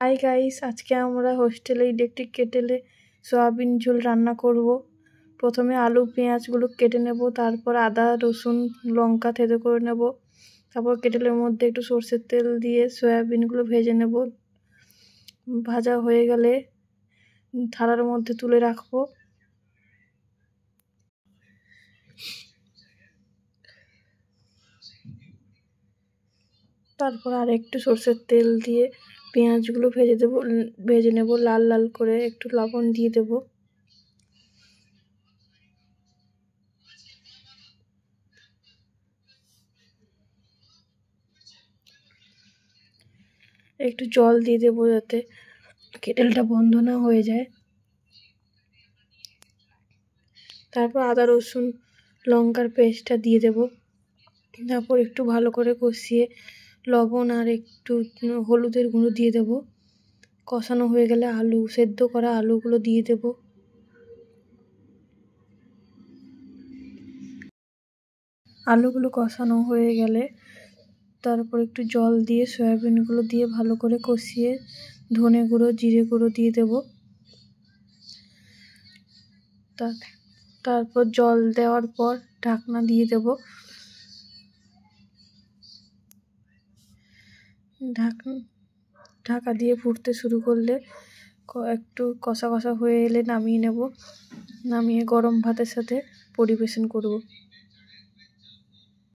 Hi guys, আজকে আমরা হোস্টেলে ইলেকট্রিক কেটেলে সয়াবিন ঝোল রান্না করব। প্রথমে আলু পেঁয়াজগুলো কেটে নেব, তারপর আদা রসুন লঙ্কা থেতো করে নেব, তারপর কেটেলের মধ্যে একটু সর্ষের তেল দিয়ে সয়াবিনগুলো ভেজে নেব। ভাজা হয়ে গেলে থালার মধ্যে তুলে রাখবো। তারপর আর একটু সর্ষের তেল দিয়ে পেঁয়াজগুলো ভেজে নেব লাল লাল করে, একটু লবণ দিয়ে দেব। একটু জল দিয়ে দেবো যাতে কেটেলটা বন্ধ না হয়ে যায়। তারপর আদা রসুন লঙ্কার পেস্টটা দিয়ে দেব। তারপর একটু ভালো করে কষিয়ে লবণ আর একটু হলুদের গুঁড়ো দিয়ে দেব। কষানো হয়ে গেলে সেদ্ধ করা আলুগুলো দিয়ে দেব। আলুগুলো কষানো হয়ে গেলে তারপর একটু জল দিয়ে সয়াবিনগুলো দিয়ে ভালো করে কষিয়ে ধনে গুঁড়ো জিরে গুঁড়ো দিয়ে দেব। তারপর জল দেওয়ার পর ঢাকনা দিয়ে দেব। ঢাকা দিয়ে ফুটতে শুরু করলে একটু কষা কষা হয়ে এলে নামিয়ে নেব। নামিয়ে গরম ভাতের সাথে পরিবেশন করব।